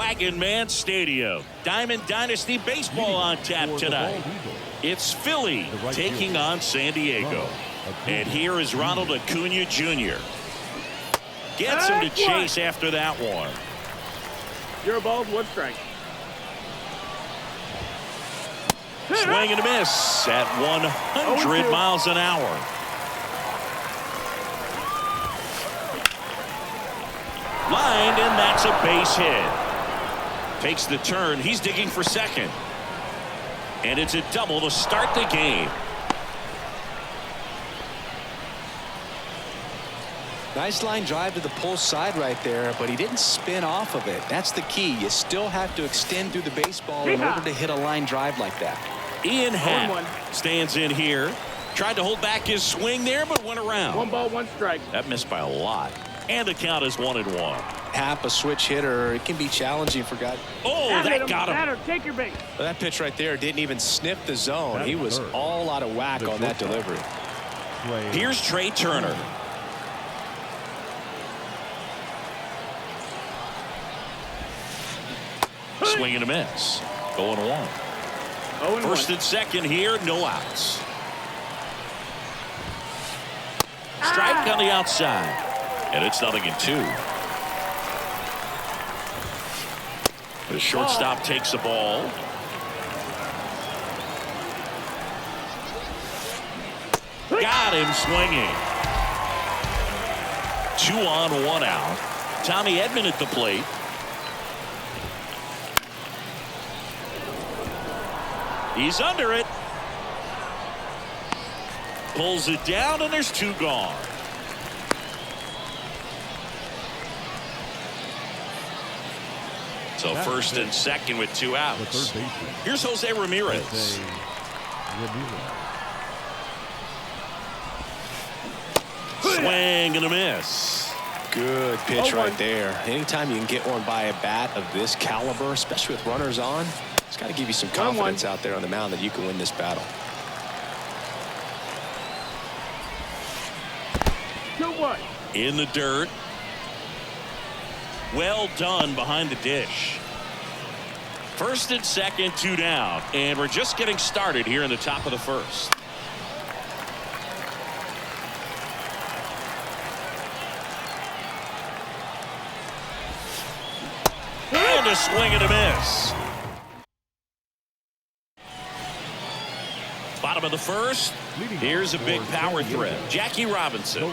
Dragon Man Stadium. Diamond Dynasty Baseball on tap tonight. It's Philly taking on San Diego. And here is Ronald Acuna Jr. Gets him to chase after that one. You're ball, 1 strike. Swing and a miss at 100 miles an hour. Lined, and that's a base hit. Takes the turn. He's digging for second. And it's a double to start the game. Nice line drive to the pull side right there, but he didn't spin off of it. That's the key. You still have to extend through the baseball in order to hit a line drive like that. Ian Happ stands in here. Tried to hold back his swing there, but went around. 1 ball, 1 strike. That missed by a lot. And the count is 1-1. Happ, a switch hitter, it can be challenging for guys. Oh, that got him. Batter, take your base. Well, that pitch right there didn't even sniff the zone. He was all out of whack on that delivery. Here's Trey Turner. Swing and a miss. 0-1. First and second here, no outs. Strike on the outside. And it's 0-2. The shortstop takes the ball. Got him swinging. 2 on, 1 out. Tommy Edman at the plate. He's under it. Pulls it down, and there's 2 gone. So first and second with 2 outs. Here's Jose Ramirez. Swing and a miss. Good pitch right there. Anytime you can get one by a bat of this caliber, especially with runners on, it's got to give you some confidence out there on the mound that you can win this battle. 2-1. In the dirt. Well done behind the dish. First and second, 2 down. And we're just getting started here in the top of the first. And a swing and a miss. Bottom of the first. Here's a big power threat. Jackie Robinson.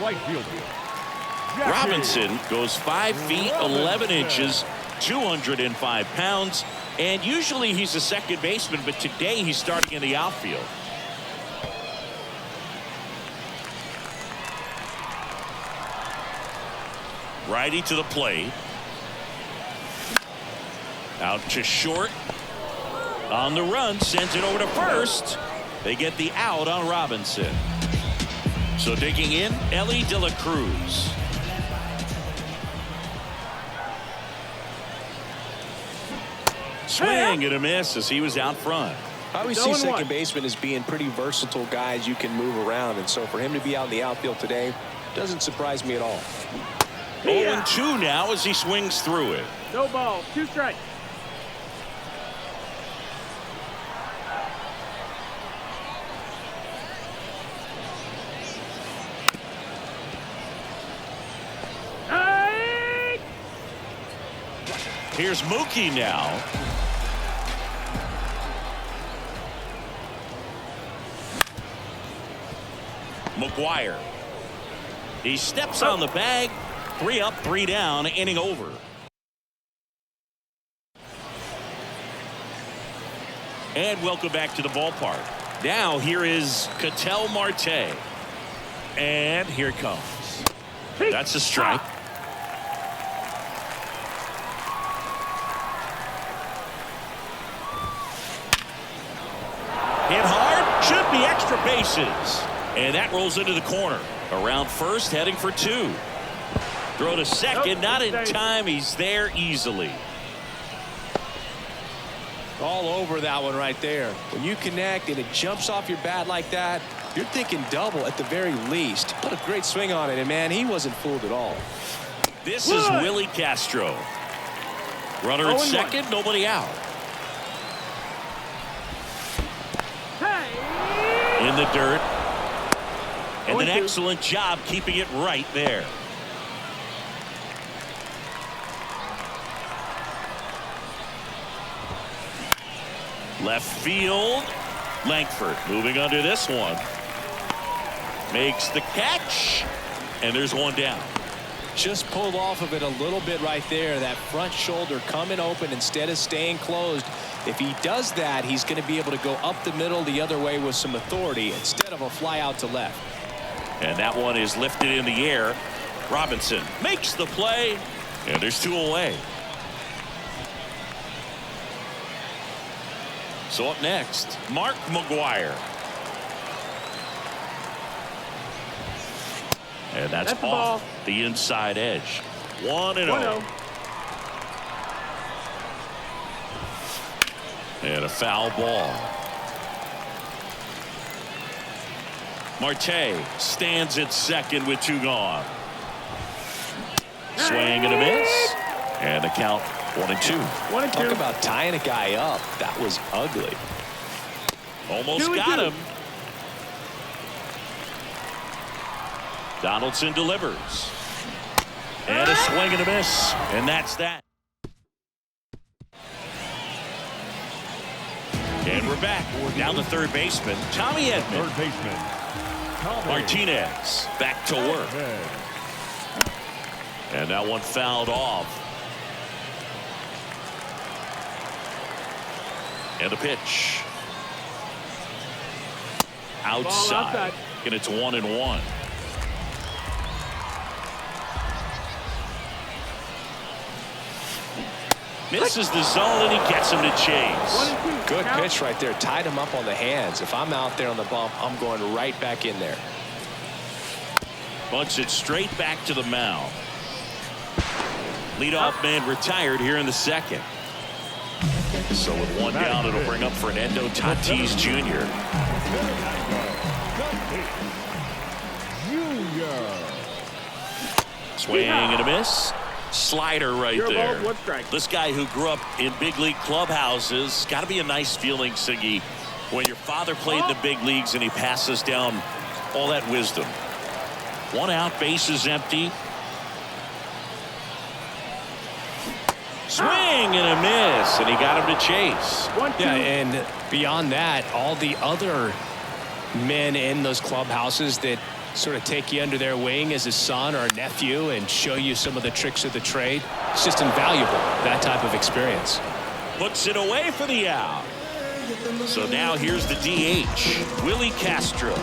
Robinson goes 5 feet 11 inches, 205 pounds, and usually he's a second baseman, but today he's starting in the outfield. Righty to the plate. Out to short. On the run, sends it over to first. They get the out on Robinson. So digging in, Elly De La Cruz. Swing and a miss as he was out front. I always see second baseman as being pretty versatile guys you can move around, and so for him to be out in the outfield today doesn't surprise me at all. 0-2 now as he swings through it. No ball, 2 strikes. Here's Mookie now. McGuire. He steps on the bag. 3 up, 3 down, inning over. And welcome back to the ballpark. Now here is Ketel Marte. And here it comes. That's a strike. Hit hard, should be extra bases. And that rolls into the corner. Around first, heading for 2. Throw to second, not in time. He's there easily. All over that one right there. When you connect and it jumps off your bat like that, you're thinking double at the very least. Put a great swing on it, and man, he wasn't fooled at all. This is Willie Castro. Runner at 0-1. second, nobody out. Hey! In the dirt. And an 0-2. excellent job keeping it right there. Left field. Langford moving under this one. Makes the catch. And there's one down. Just pulled off of it a little bit right there. That front shoulder coming open instead of staying closed. If he does that, he's going to be able to go up the middle the other way with some authority instead of a fly out to left. And that one is lifted in the air. Robinson makes the play. And there's two away. So up next, Mark McGwire. And that's the off ball. the inside edge. 1-0. 1-0. And a foul ball. Marte stands at second with two gone. Swing and a miss. And the count 1-2. 1-2. Talk about tying a guy up. That was ugly. Almost 2-2. got him. Donaldson delivers. And a swing and a miss. And that's that. And we're back. Down the third baseman, Tommy Edman. Third baseman, Tommy Martinez back to work. Edman. And that one fouled off. And the pitch. Outside. And it's 1-1. Misses the zone and he gets him to chase. 1-2. Good Count. pitch right there. Tied him up on the hands. If I'm out there on the bump, I'm going right back in there. Bunts it straight back to the mound. Leadoff man retired here in the second. So with one down, it'll bring up Fernando Tatis Jr. Junior. Swing and a miss. Slider right Zero there. balls, 1 strike. This guy who grew up in big league clubhouses, got to be a nice feeling, Siggy, when your father played in the big leagues and he passes down all that wisdom. One out, base is empty. Swing and a miss, and he got him to chase. 1-2. Yeah, and beyond that, all the other men in those clubhouses that sort of take you under their wing as a son or a nephew and show you some of the tricks of the trade. It's just invaluable, that type of experience. Puts it away for the out. So now here's the DH, Willie Castro.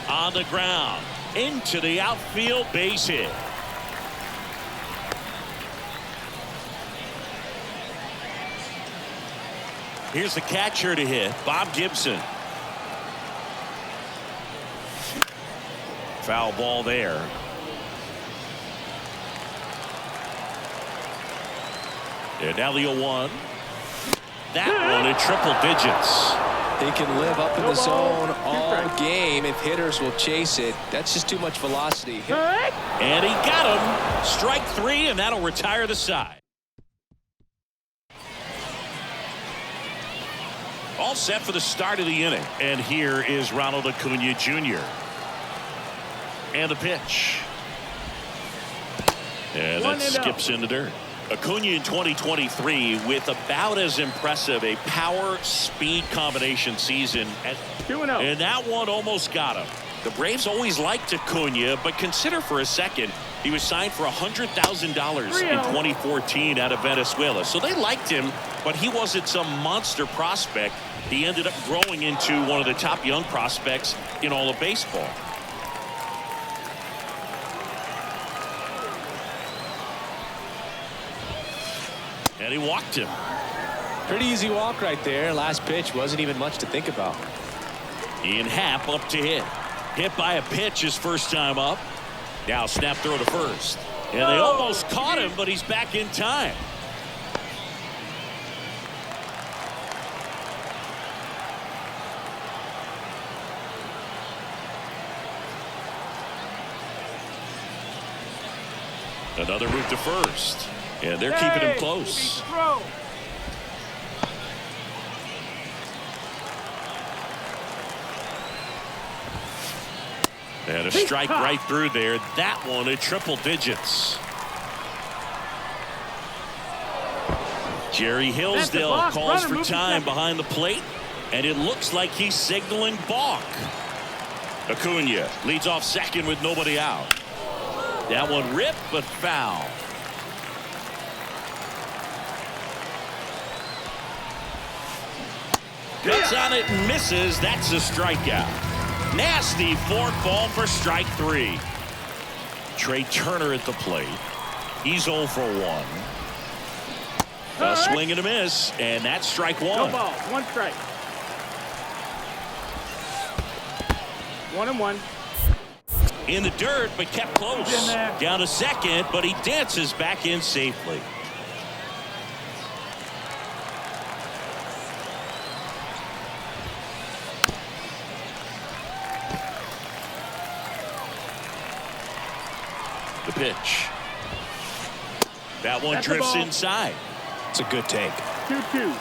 On the ground, into the outfield, base hit. Here's the catcher to hit, Bob Gibson. Foul ball there. And now the 0-1. That one in triple digits. He can live up in the No ball, zone 2 all strikes. game if hitters will chase it. That's just too much velocity. Strike. And he got him. Strike 3, and that'll retire the side. All set for the start of the inning. And here is Ronald Acuna Jr. And the pitch. And that 1-0. skips in the dirt. Acuna in 2023 with about as impressive a power speed combination season. 2-0. And that one almost got him. The Braves always liked Acuna, but consider for a second he was signed for $100,000 in 2014 out of Venezuela. So they liked him, but he wasn't some monster prospect. He ended up growing into one of the top young prospects in all of baseball. And he walked him. Pretty easy walk right there. Last pitch wasn't even much to think about. Ian Happ up to hit. Hit by a pitch his first time up. Now snap throw to first. And they almost caught him, but he's back in time. Another move to first. And they're keeping him close. Throw. And a strike right through there. That one at triple digits. Jerry Hillsdale calls for time behind the plate. And it looks like he's signaling balk. Acuna leads off second with nobody out. That one ripped but foul. Cuts on it and misses. That's a strikeout. Nasty forkball for strike three. Trey Turner at the plate. He's 0 for 1. A swing and a miss, and that's strike one. No ball. 1 strike. 1-1. In the dirt, but kept close. Down to second, but he dances back in safely. The pitch. That one drifts inside. It's a good take. 2-2.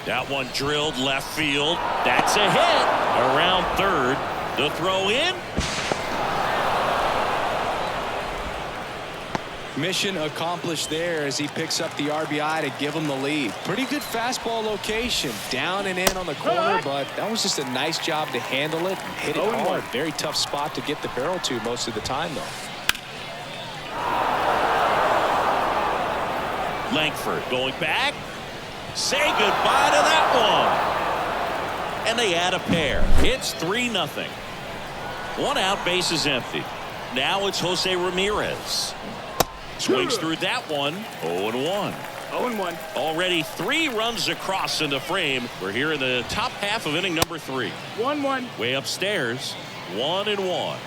That one drilled left field. That's a hit around third. The throw in. Mission accomplished there as he picks up the RBI to give him the lead. Pretty good fastball location. Down and in on the corner, but that was just a nice job to handle it and hit it hard. Very tough spot to get the barrel to most of the time, though. Langford going back. Say goodbye to that one. And they add a pair. It's 3-0. 1 out, base is empty. Now it's Jose Ramirez. Swings through that one. 0-1. 0-1. Already 3 runs across in the frame. We're here in the top half of inning number 3. 1-1. Way upstairs. 1-1.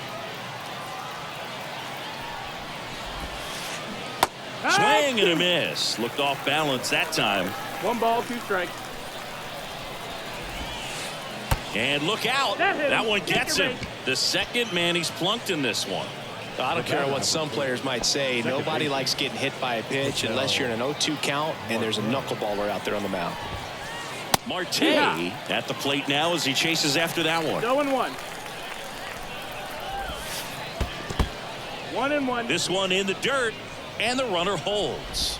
Swing and a miss. Looked off balance that time. 1 ball, 2 strikes. And look out. That one gets him. The second man he's plunked in this one. I don't care what some players might say. Nobody likes getting hit by a pitch unless you're in an 0-2 count and there's a knuckleballer out there on the mound. Marte at the plate now as he chases after that one. 0-1. 1-1. This one in the dirt, and the runner holds.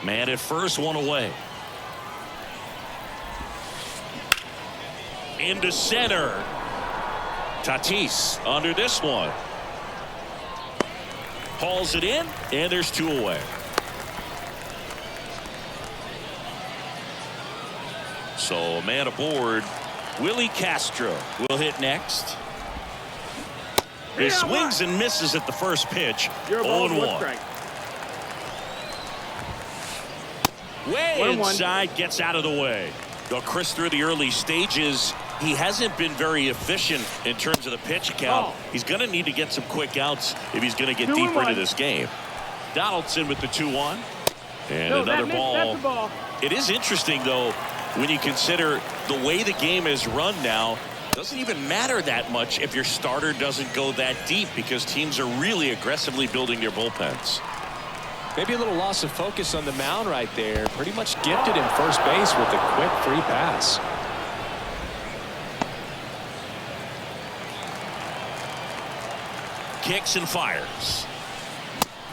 Man at first, 1 away. Into center. Tatis under this one. Hauls it in, and there's 2 away. So a man aboard. Willie Castro will hit next. He swings and misses at the first pitch. 0-1. Way inside, gets out of the way. Though Chris, through the early stages, he hasn't been very efficient in terms of the pitch count. He's going to need to get some quick outs if he's going to get deeper into this game. Donaldson with the 2-1. And another ball. It is interesting, though, when you consider the way the game is run now. Doesn't even matter that much if your starter doesn't go that deep because teams are really aggressively building their bullpens. Maybe a little loss of focus on the mound right there. Pretty much gifted him first base with a quick free pass. Kicks and fires.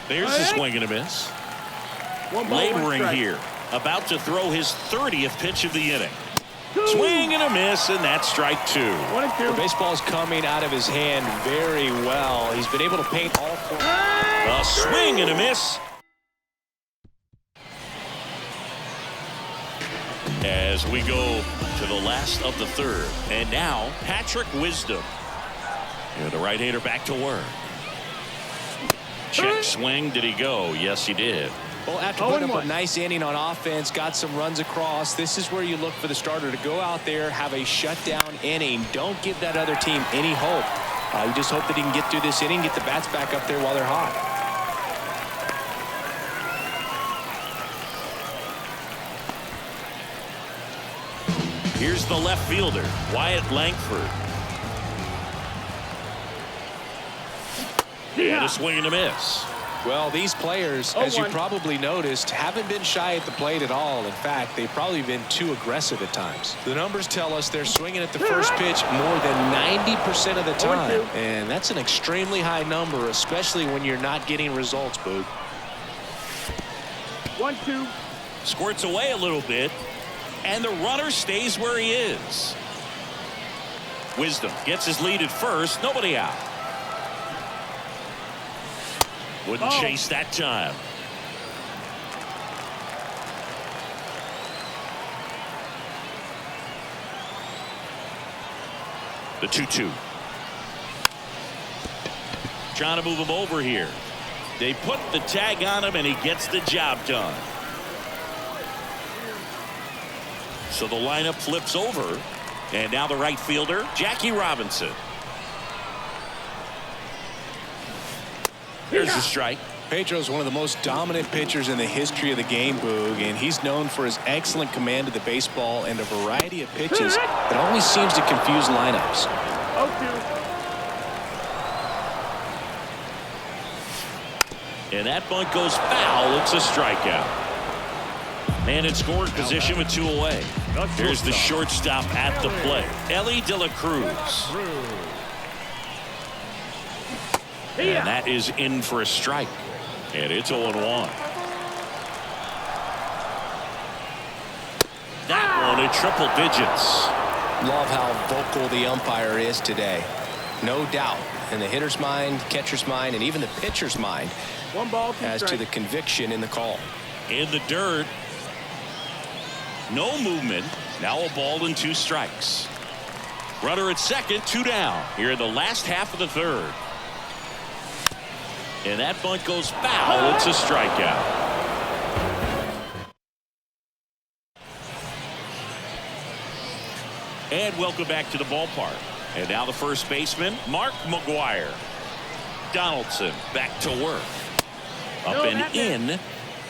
There's a swing and a miss. Laboring here. About to throw his 30th pitch of the inning. Swing and a miss, and that's strike 2. The baseball's coming out of his hand very well. He's been able to paint all 4. A swing and a miss. As we go to the last of the 3rd. And now, Patrick Wisdom. And the right-hander back to work. Check swing. Did he go? Yes, he did. Well, after putting up a nice inning on offense, got some runs across, this is where you look for the starter to go out there, have a shutdown inning. Don't give that other team any hope. You just hope that he can get through this inning, get the bats back up there while they're hot. Here's the left fielder, Wyatt Langford. And a swing and a miss. Well, these players, as you 0-1. probably noticed, haven't been shy at the plate at all. In fact, they've probably been too aggressive at times. The numbers tell us they're swinging at the first pitch more than 90% of the time. 0-2. And that's an extremely high number, especially when you're not getting results, Boog. 1-2. Squirts away a little bit. And the runner stays where he is. Wisdom gets his lead at first. Nobody out. Wouldn't Oh. chase that time. The 2-2. Trying to move him over here. They put the tag on him and he gets the job done. So the lineup flips over. And now the right fielder, Jackie Robinson. Here's the strike. Pedro's one of the most dominant pitchers in the history of the game, Boog, and he's known for his excellent command of the baseball and a variety of pitches that always seems to confuse lineups. 0-2. And that bunt goes foul. It's a strikeout. Man in scoring position with 2 away. Here's the shortstop at the plate, Ellie De La Cruz. And that is in for a strike. And it's 0-1. That one in triple digits. Love how vocal the umpire is today. No doubt in the hitter's mind, catcher's mind, and even the pitcher's mind 1 ball, 2 as to strikes. the conviction in the call. In the dirt. No movement. Now a ball and 2 strikes. Runner at second, 2 down. Here in the last half of the third. And that bunt goes foul. It's a strikeout. And welcome back to the ballpark. And now the first baseman, Mark McGwire. Donaldson back to work. Up and in.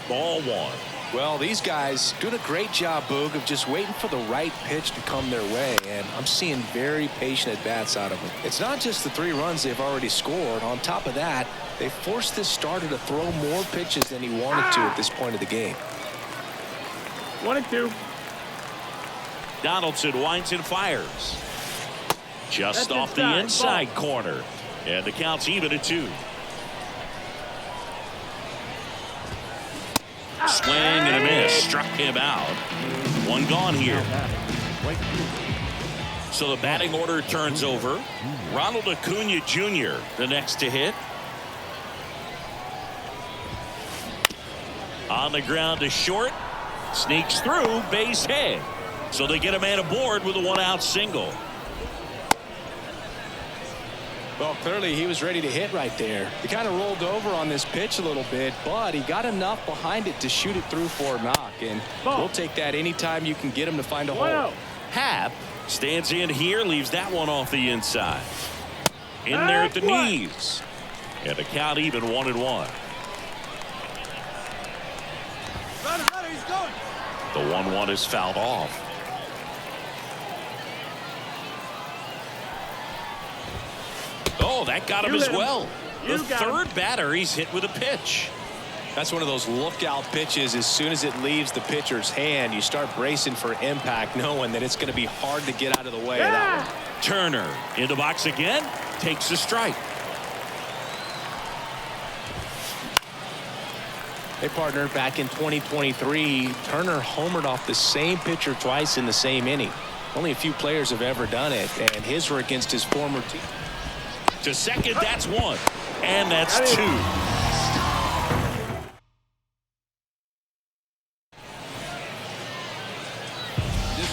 Ball 1. Well, these guys doing a great job, Boog, of just waiting for the right pitch to come their way, and I'm seeing very patient at-bats out of them. It's not just the 3 runs they've already scored. On top of that, they forced this starter to throw more pitches than he wanted to at this point of the game. 1-2. Donaldson winds and fires. Just That's off the inside. inside corner. And the count's even at 2. Swing and a miss. Struck him out. 1 gone here. So the batting order turns over. Ronald Acuna Jr. the next to hit. On the ground to short. Sneaks through. Base hit. So they get a man aboard with a 1-out single. Well, clearly he was ready to hit right there. He kind of rolled over on this pitch a little bit, but he got enough behind it to shoot it through for a knock. And we'll take that anytime you can get him to find a hole. 1-0. Happ stands in here, leaves that one off the inside. In there at the knees. And the count even 1-1. The 1-1 is fouled off. Oh, that got him You as hit him. well. You The got him. third batter he's hit with a pitch. That's one of those lookout pitches. As soon as it leaves the pitcher's hand, you start bracing for impact, knowing that it's going to be hard to get out of the way of that one. Turner in the box again, takes a strike. Hey, partner, back in 2023, Turner homered off the same pitcher twice in the same inning. Only a few players have ever done it, and his were against his former team. To second, that's 1. And that's 2.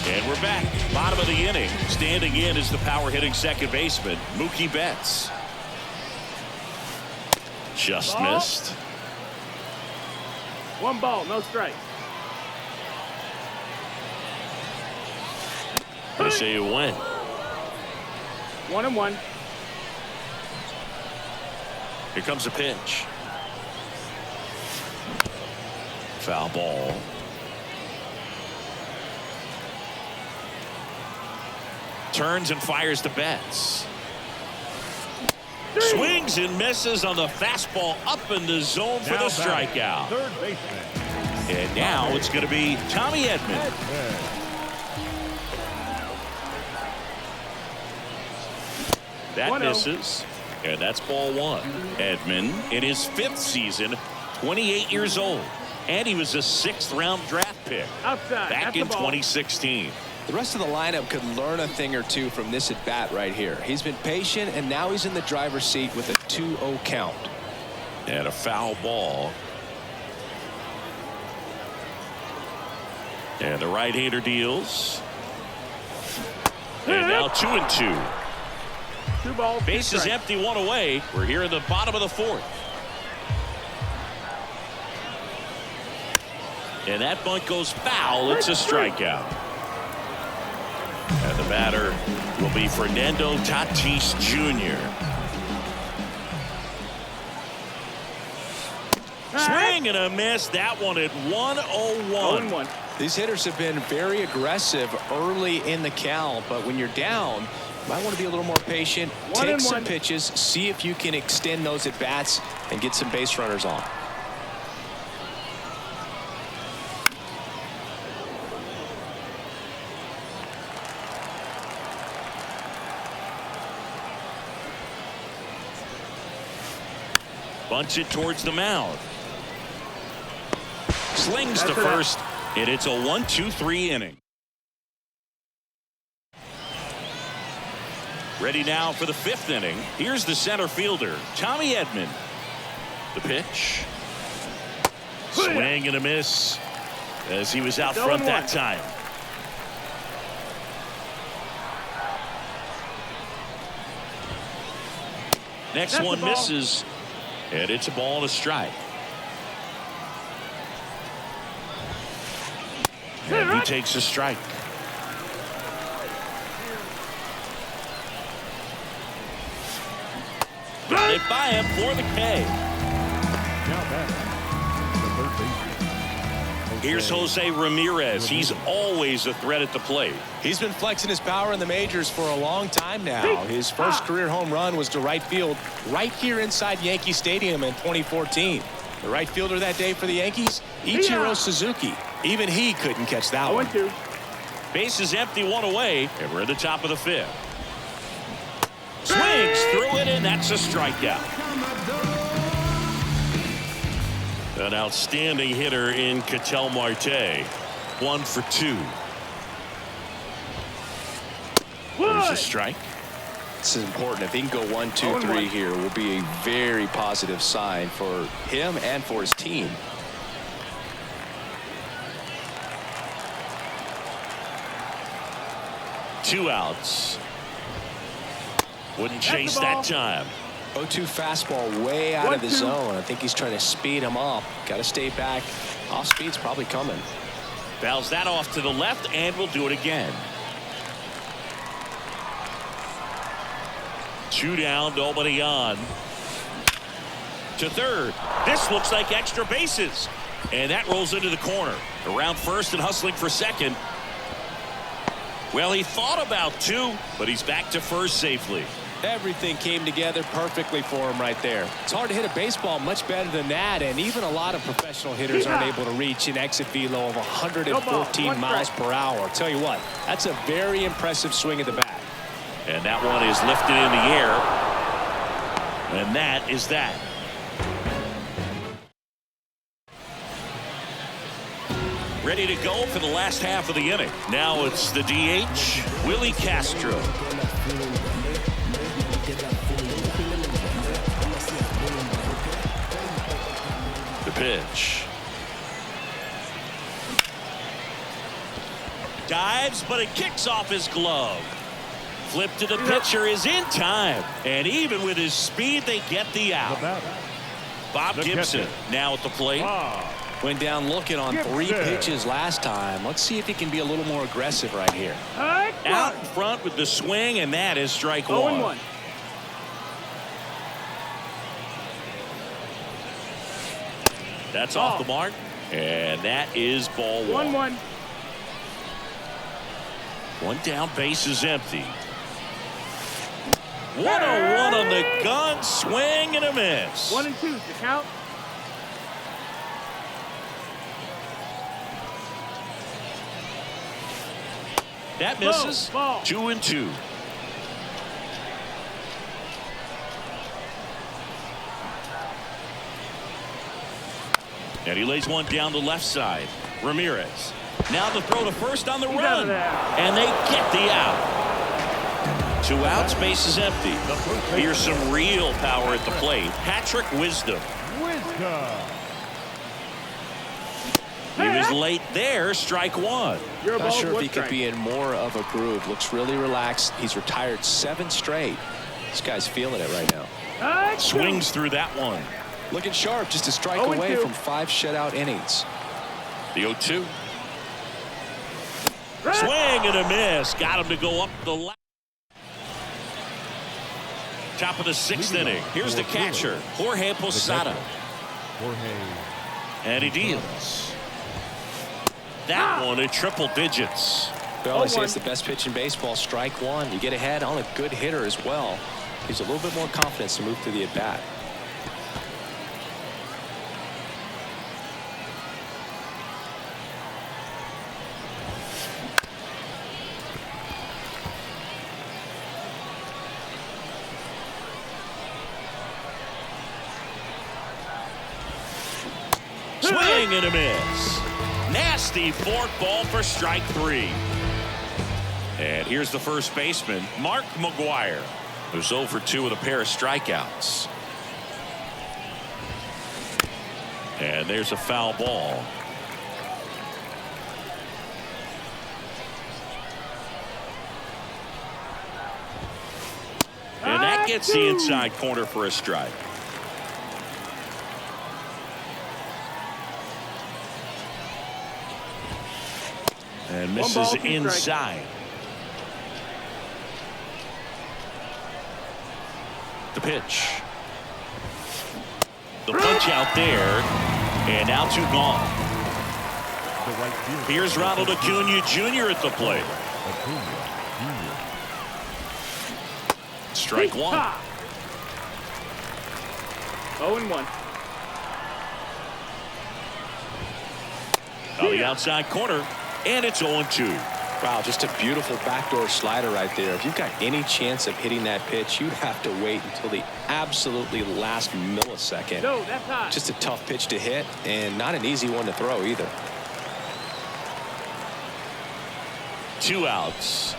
And we're back. Bottom of the inning. Standing in is the power hitting second baseman, Mookie Betts. Just Ball. missed. 1 ball, no strike. They say you win. 1-1. Here comes a pitch. Foul ball. Turns and fires to Betts. Swings and misses on the fastball up in the zone for the strikeout. Third baseman. And now it's going to be Tommy Edman. That 1-0. misses. And that's ball one. Edman in his 5th season, 28 years old. And he was a 6th-round draft pick Outside. back That's in the ball. 2016. The rest of the lineup could learn a thing or two from this at bat right here. He's been patient, and now he's in the driver's seat with a 2-0 count. And a foul ball. And the right-hander deals. And now 2-2. 2 balls. 2 Bases strikes. empty, 1 away. We're here in the bottom of the 4th. And that bunt goes foul. It's a strikeout. And the batter will be Fernando Tatis Jr. Swing and a miss. That one at 1-0-1. 0-1. These hitters have been very aggressive early in the count, but when you're down, you might want to be a little more patient, take some 1-1. pitches, see if you can extend those at bats and get some base runners on. Bunts it towards the mound. Slings to That's it. first, and it's a 1-2-3 inning. Ready now for the 5th inning. Here's the center fielder, Tommy Edman. The pitch. Swing and a miss as he was out front that time. Next That's one the ball. misses, and it's a ball and a strike. And he takes a strike. Got it by him for the K. Now back. The third baseman. Here's Jose Ramirez. He's always a threat at the plate. He's been flexing his power in the majors for a long time now. His first career home run was to right field right here inside Yankee Stadium in 2014. The right fielder that day for the Yankees, Ichiro Suzuki. Even he couldn't catch that one. 0-2. Bases empty, 1 away, and we're at the top of the 5th. Swings through it, and that's a strikeout. An outstanding hitter in Ketel Marte. 1 for 2. There's a strike. This is important. If he can go 1, 2, 3 here, will be a very positive sign for him and for his team. Two outs. Wouldn't chase that time. 0-2 fastball way out of the 1-2. zone. I think he's trying to speed him up. Got to stay back. Off speed's probably coming. Fouls that off to the left, and we'll do it again. 2 down, nobody on. To third. This looks like extra bases. And that rolls into the corner. Around first and hustling for second. Well, he thought about 2, but he's back to first safely. Everything came together perfectly for him right there. It's hard to hit a baseball much better than that, and even a lot of professional hitters aren't able to reach an exit velo of 114 miles per hour. I'll tell you what, that's a very impressive swing at the bat. And that one is lifted in the air. And that is that. Ready to go for the last half of the inning. Now it's the DH, Willie Castro. The pitch. Dives, but it kicks off his glove. Flip to the pitcher is in time. And even with his speed, they get the out. Bob Gibson now at the plate. Went down looking on 3 pitches last time. Let's see if he can be a little more aggressive right here. Out in front with the swing, and that is strike 1. 0-1. That's off the mark, and that is ball 1. 1-1. 1 down, base is empty. 101 on the gun, swing and a miss. 1 and 2, the count. That misses. Ball. 2 and 2. And he lays one down the left side. Ramirez. Now the throw to first on the He's out run. of there. And they get the out. 2 outs, base is empty. Here's some real power at the plate. Patrick Wisdom. He was late there, strike 1. You're a Not ball, sure if one he could strike. be in more of a groove. Looks really relaxed. He's retired 7 straight. This guy's feeling it right now. Swings through that one. Looking sharp, just a strike 0-2. away from 5 shutout innings. The 0-2. Swing and a miss. Got him to go up the left. Top of the 6th inning. Here's the catcher, Jorge Posada. And he deals. That one in triple digits. Well, I say it's the best pitch in baseball. Strike 1. You get ahead on a good hitter as well. Gives a little bit more confidence to move through the at-bat. Swing and a miss. Nasty fork ball for strike 3. And here's the first baseman, Mark McGwire, who's 0 for 2 with a pair of strikeouts. And there's a foul ball. And that gets the inside corner for a strike. And misses 1 ball, 2 strikes. inside. The pitch. The punch out there. And now 2 gone. Here's Ronald Acuna Jr. at the plate. Strike 1. 0 and 1. On the outside corner. And it's 0-2. Wow, just a beautiful backdoor slider right there. If you've got any chance of hitting that pitch, you'd have to wait until the absolutely last millisecond. No, that's high. Just a tough pitch to hit and not an easy one to throw either. 2 outs.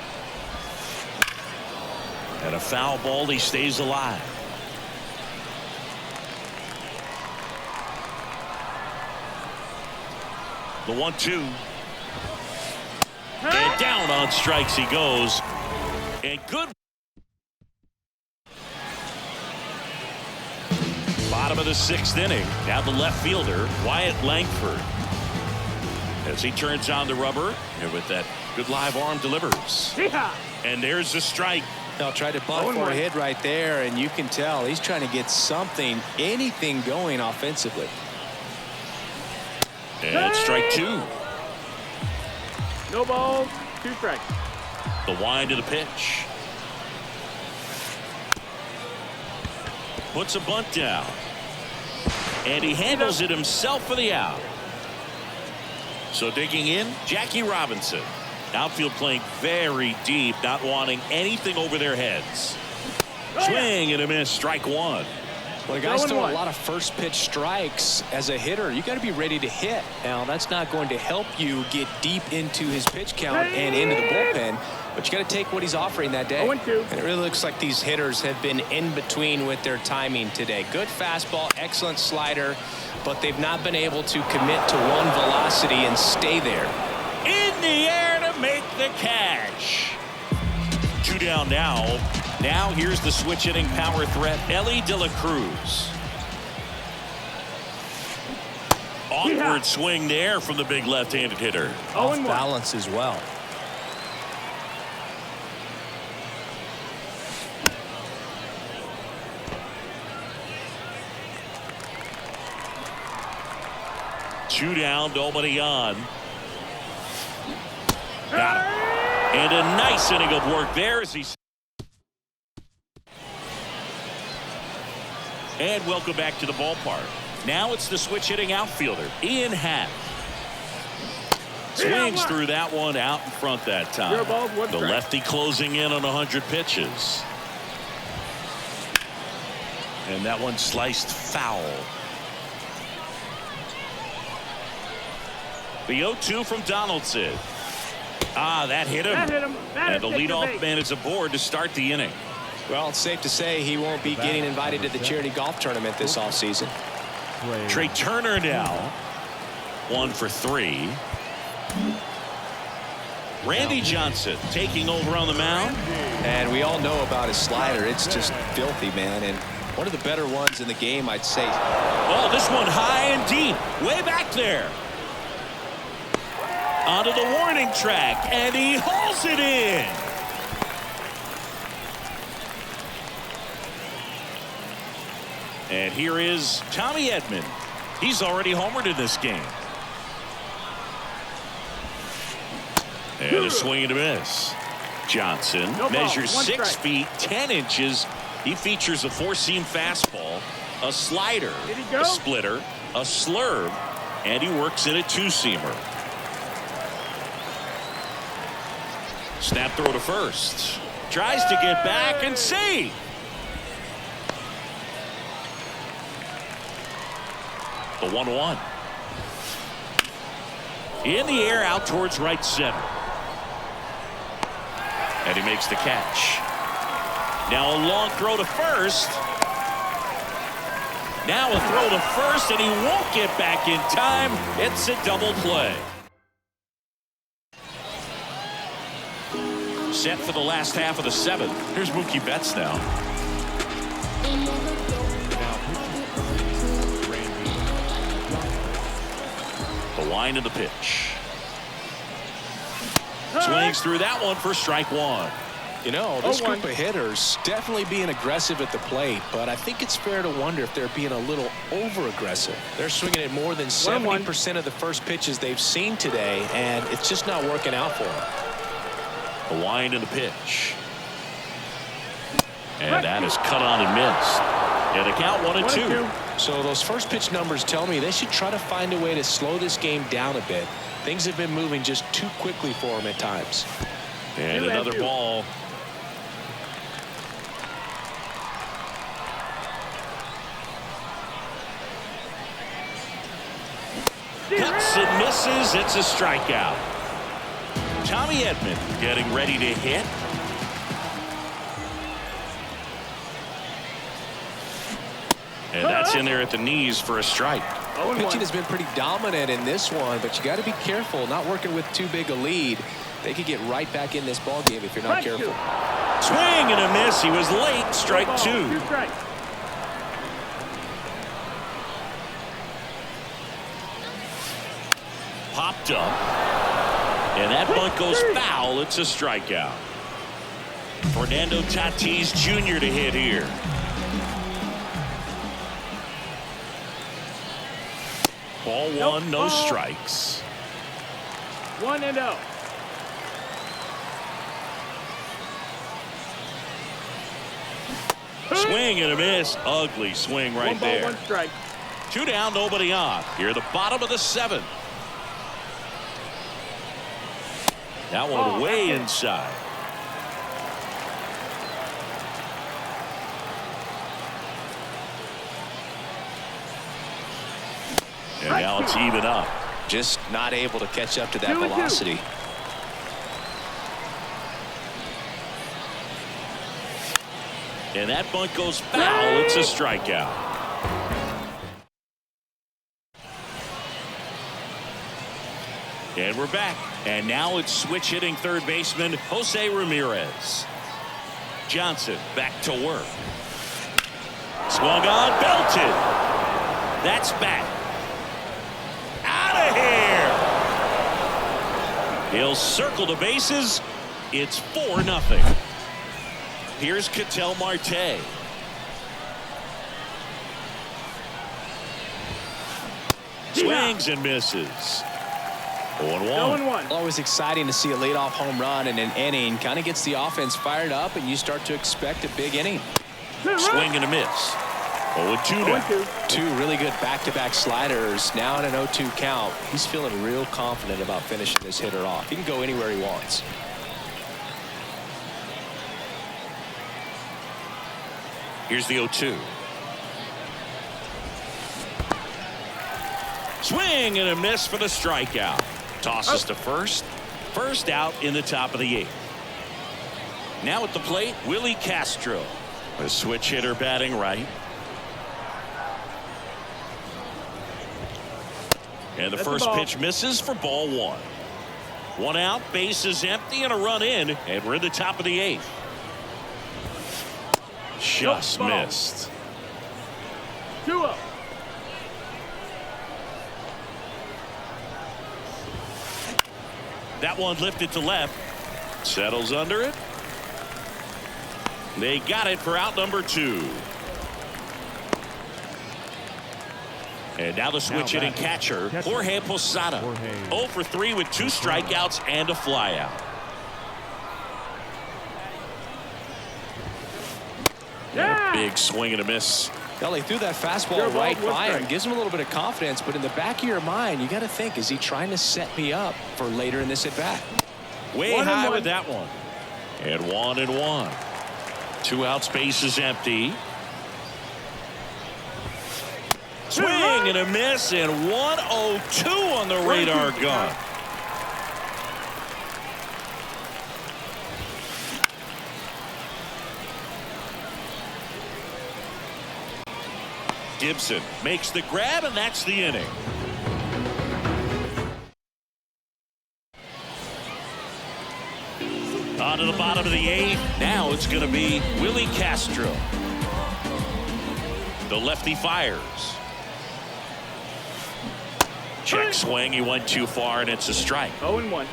And a foul ball. He stays alive. The 1-2. And down on strikes he goes. And good. Bottom of the 6th inning. Now the left fielder, Wyatt Langford. As he turns on the rubber. And with that good live arm delivers. Yeah. And there's the strike. Now tried to bunt for a hit right there, and you can tell he's trying to get something, anything going offensively. And strike 2. No balls, 2 strikes. The wind of the pitch. Puts a bunt down. And he handles it himself for the out. So digging in, Jackie Robinson. Outfield playing very deep, not wanting anything over their heads. Swing and a miss, strike 1. When a guy's throwing 0-1. a lot of first pitch strikes as a hitter, you got to be ready to hit. Now, that's not going to help you get deep into his pitch count and into the bullpen, but you got to take what he's offering that day. 0-2. And it really looks like these hitters have been in between with their timing today. Good fastball, excellent slider, but they've not been able to commit to one velocity and stay there. In the air to make the catch. 2 down now. Now here's the switch hitting power threat, Elly De La Cruz. Awkward swing there from the big left-handed hitter. Oh, and 1. Balance as well. Two down, nobody on. Got him. And a nice inning of work there as he And welcome back to the ballpark. Now it's the switch hitting outfielder, Ian Happ. Swings through that one out in front that time. The lefty closing in on 100 pitches. And that one sliced foul. The 0-2 from Donaldson. That hit him. And the leadoff man is aboard to start the inning. Well, it's safe to say he won't be getting invited to the charity golf tournament this offseason. Trey Turner now 1 for 3. Randy Johnson taking over on the mound. And we all know about his slider. It's just filthy, man. And one of the better ones in the game, I'd say. Oh, this one high and deep, way back there. Onto the warning track, and he hauls it in. And here is Tommy Edman. He's already homered in this game. And a swing and a miss. Johnson measures 6 feet 10 inches. He features a 4-seam fastball, a slider, a splitter, a slurve, and he works in a 2-seamer. Snap throw to first. Tries to get back and save. The 1-1. In the air out towards right center. And he makes the catch. Now a long throw to first. Now a throw to first, and he won't get back in time. It's a double play. Set for the last half of the 7th. Here's Mookie Betts now. The line of the pitch. Swings through that one for strike 1. You know, this group of hitters definitely being aggressive at the plate, but I think it's fair to wonder if they're being a little over-aggressive. They're swinging at more than 70% of the first pitches they've seen today, and it's just not working out for them. The line of the pitch. And that is cut on and missed. And a count 1-2. So those first pitch numbers tell me they should try to find a way to slow this game down a bit. Things have been moving just too quickly for them at times. And another ball. Cuts and misses. It's a strikeout. Tommy Edman getting ready to hit. And that's in there at the knees for a strike. Pitching has been pretty dominant in this one, but you got to be careful not working with too big a lead. They could get right back in this ball game if you're not careful. Swing and a miss. He was late. Strike 2. Popped up. And that bunt goes foul. It's a strikeout. Fernando Tatis Jr. to hit here. Ball 1, no strikes. 1-0. Swing and a miss. Ugly swing right 1 ball, there. 1 strike. 2 down, nobody on. Here at the bottom of the 7th. That one way inside. And now it's even up. Just not able to catch up to that velocity. And that bunt goes foul. It's a strikeout. And we're back. And now it's switch hitting third baseman Jose Ramirez. Johnson back to work. Swung on, belted. That's back. Out of here. He'll circle the bases. It's 4-0. Here's Ketel Marte. Swings and misses. 0-1. Always exciting to see a leadoff home run in an inning. Kind of gets the offense fired up, and you start to expect a big inning. Swing and a miss. 0-2 now. 0-2. Two really good back-to-back sliders. Now in an 0-2 count. He's feeling real confident about finishing this hitter off. He can go anywhere he wants. Here's the 0-2. Swing and a miss for the strikeout. Tosses to first. First out in the top of the 8th. Now at the plate, Willie Castro. A switch hitter batting right. And the first pitch misses for ball 1. 1 out, bases empty, and a run in, and we're in the top of the 8th. Just missed. 2-0. That one lifted to left. Settles under it. They got it for out number 2. And now the switch hitting catcher, Jorge Posada. 0 for 3 with 2 strikeouts and a flyout. Yeah. Big swing and a miss. Well, he threw that fastball right by him. Gives him a little bit of confidence, but in the back of your mind, you got to think, is he trying to set me up for later in this at bat? Way high with that one. And 1-1. 2 outs, base is empty. Swing and a miss, and 1-0-2 on the radar gun. Gibson makes the grab, and that's the inning. On to the bottom of the 8th. Now it's going to be Willie Castro. The lefty fires. Check swing. He went too far, and it's a strike. 0-1.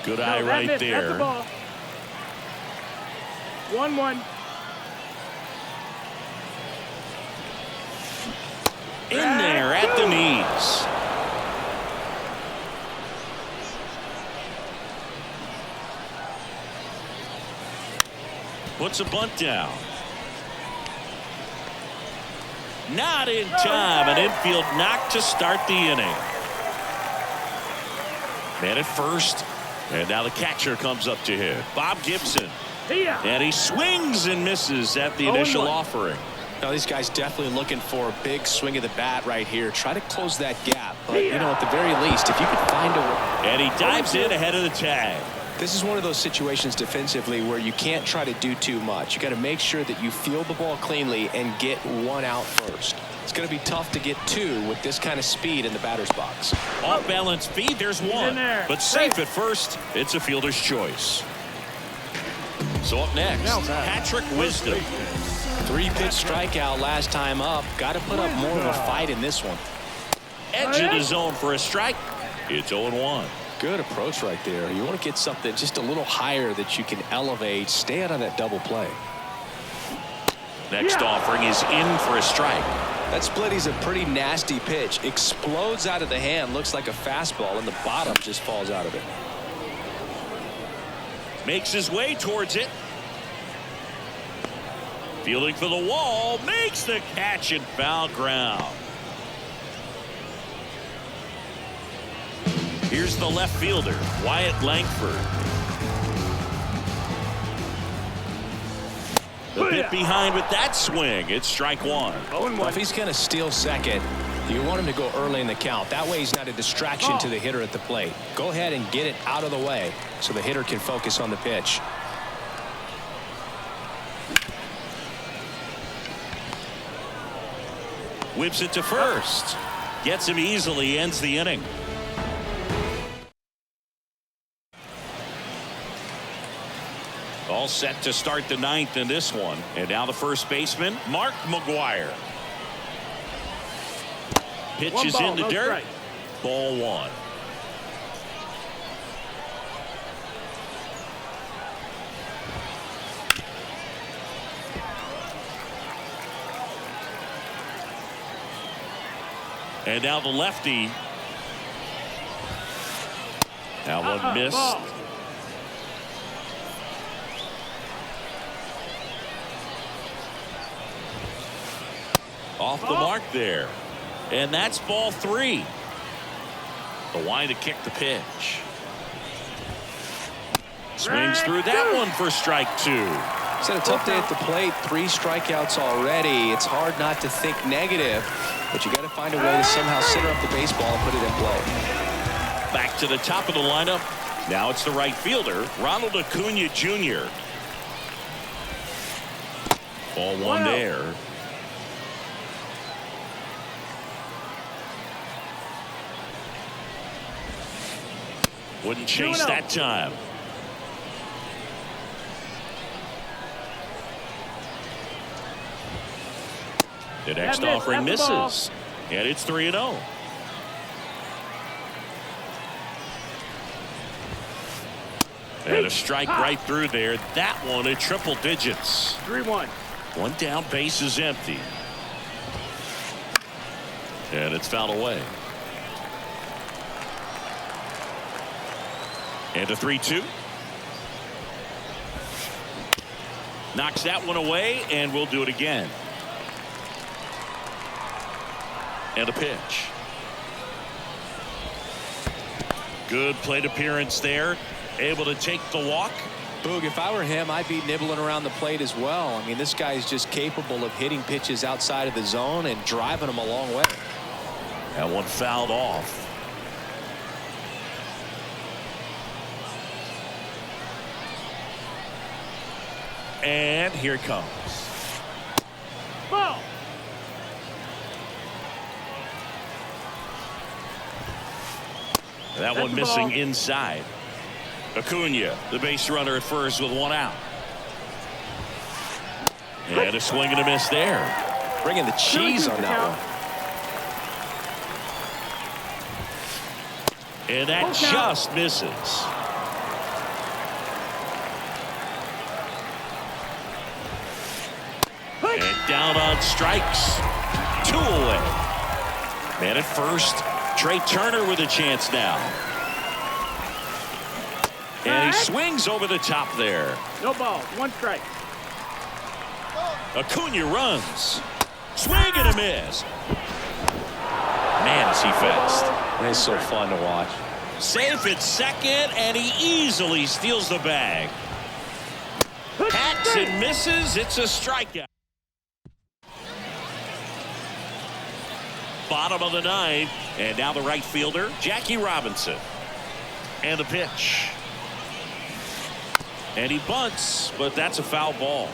Good eye right there. That's the ball. 1-1. In there at the knees. Puts a bunt down. Not in time. An infield knock to start the inning. Man at first. And now the catcher comes up to him. Bob Gibson. And he swings and misses at the initial offering. Now these guys definitely looking for a big swing of the bat right here. Try to close that gap. But, you know, at the very least, if you could find a way. And he dives in ahead of the tag. This is one of those situations defensively where you can't try to do too much. You got to make sure that you field the ball cleanly and get 1 out first. It's going to be tough to get 2 with this kind of speed in the batter's box. Off balance speed, there's 1. But safe at first, it's a fielder's choice. So up next, Patrick Wisdom. 3-pitch strikeout last time up. Got to put up more of a fight in this one. Edge of the zone for a strike. It's 0-1. Good approach right there. You want to get something just a little higher that you can elevate. Stay out on that double play. Next offering is in for a strike. That split is a pretty nasty pitch. Explodes out of the hand. Looks like a fastball, and the bottom just falls out of it. Makes his way towards it. Fielding for the wall. Makes the catch in foul ground. Here's the left fielder, Wyatt Langford. A bit behind with that swing. It's strike 1. Well, if he's going to steal second, you want him to go early in the count. That way he's not a distraction to the hitter at the plate. Go ahead and get it out of the way so the hitter can focus on the pitch. Whips it to first. Gets him easily, ends the inning. All set to start the 9th in this one. And now the first baseman, Mark McGwire. Pitch is in the dirt. Ball 1. And now the lefty. That one missed. Off the mark there. And that's ball 3. The wind to kick the pitch. Swings through that one for strike 2. He's had a tough day at the plate. 3 strikeouts already. It's hard not to think negative, but you got to find a way to somehow center up the baseball and put it in play. Back to the top of the lineup. Now it's the right fielder, Ronald Acuna Jr. Ball 1 there. Wouldn't chase that time. The next offering misses. And it's 3-0. And a strike right through there. That one at triple digits. 3-1. One down, base is empty. And it's fouled away. And a 3-2. Knocks that one away, and we'll do it again. And a pitch. Good plate appearance there. Able to take the walk. Boog, if I were him, I'd be nibbling around the plate as well. I mean, this guy is just capable of hitting pitches outside of the zone and driving them a long way. That one fouled off. And here it comes. Ball. That one missing inside. Acuna, the base runner at first with 1 out. And a swing and a miss there. Bringing the cheese on that one. And that just misses. And down on strikes. 2 away. Man at first. Trey Turner with a chance now. And he swings over the top there. No ball. 1 strike. Acuna runs. Swing and a miss. Man, is he fast. It's so fun to watch. Safe at second, and he easily steals the bag. Hacks and misses. It's a strikeout. Bottom of the 9th, and now the right fielder, Jackie Robinson. And the pitch. And he bunts, but that's a foul ball.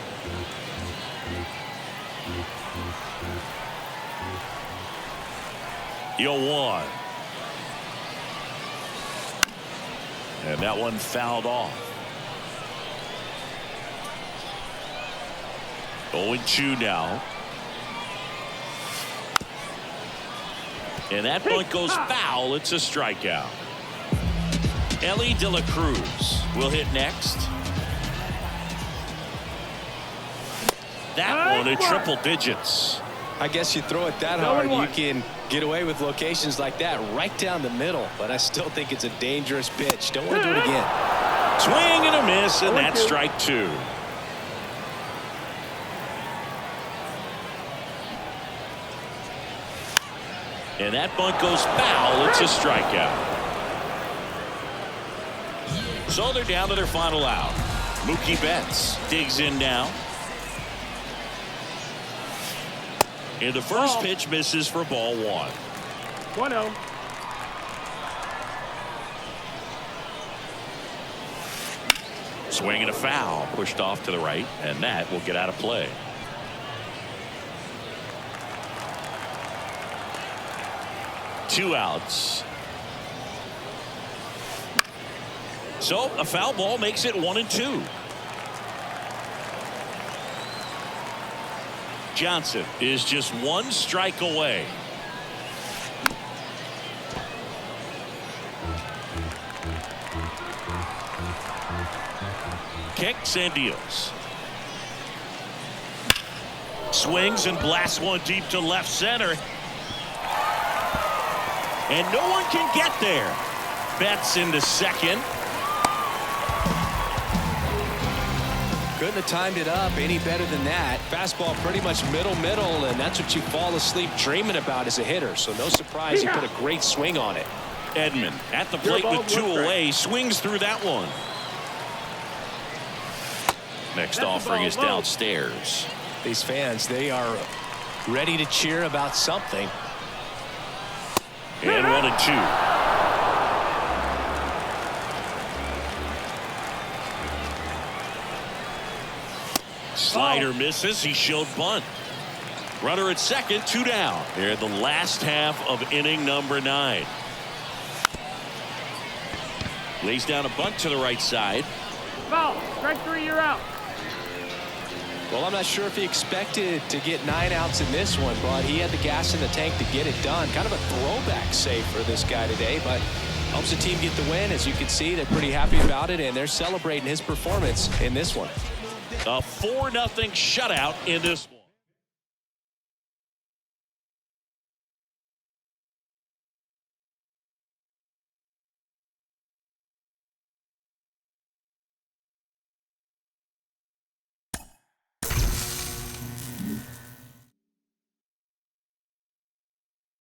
Yo 1. And that one fouled off. 0-2 now. And that bunt goes foul. It's a strikeout. Ellie De La Cruz will hit next. That one at triple digits. I guess you throw it that hard, you can get away with locations like that right down the middle. But I still think it's a dangerous pitch. Don't want to do it again. Swing and a miss, and that's strike 2. And that bunt goes foul. It's a strikeout. So they're down to their final out. Mookie Betts digs in now. And the first pitch misses for ball 1. 1-0. Swing and a foul. Pushed off to the right, and that will get out of play. Two outs. So a foul ball makes it 1-2. Johnson is just 1 strike away. Kicks and deals. Swings and blasts one deep to left center. And no one can get there. Betts into second. Couldn't have timed it up any better than that. Fastball pretty much middle, and that's what you fall asleep dreaming about as a hitter. So no surprise he put a great swing on it. Edman at the plate with 2 away, swings through that one. Next offering is downstairs. These fans, they are ready to cheer about something. And 1-2. Slider misses. He showed bunt. Runner at second, 2 down. They're the last half of inning number 9. Lays down a bunt to the right side. Ball. Strike 3, you're out. Well, I'm not sure if he expected to get 9 outs in this one, but he had the gas in the tank to get it done. Kind of a throwback save for this guy today, but helps the team get the win. As you can see, they're pretty happy about it, and they're celebrating his performance in this one. A 4-0 shutout in this one.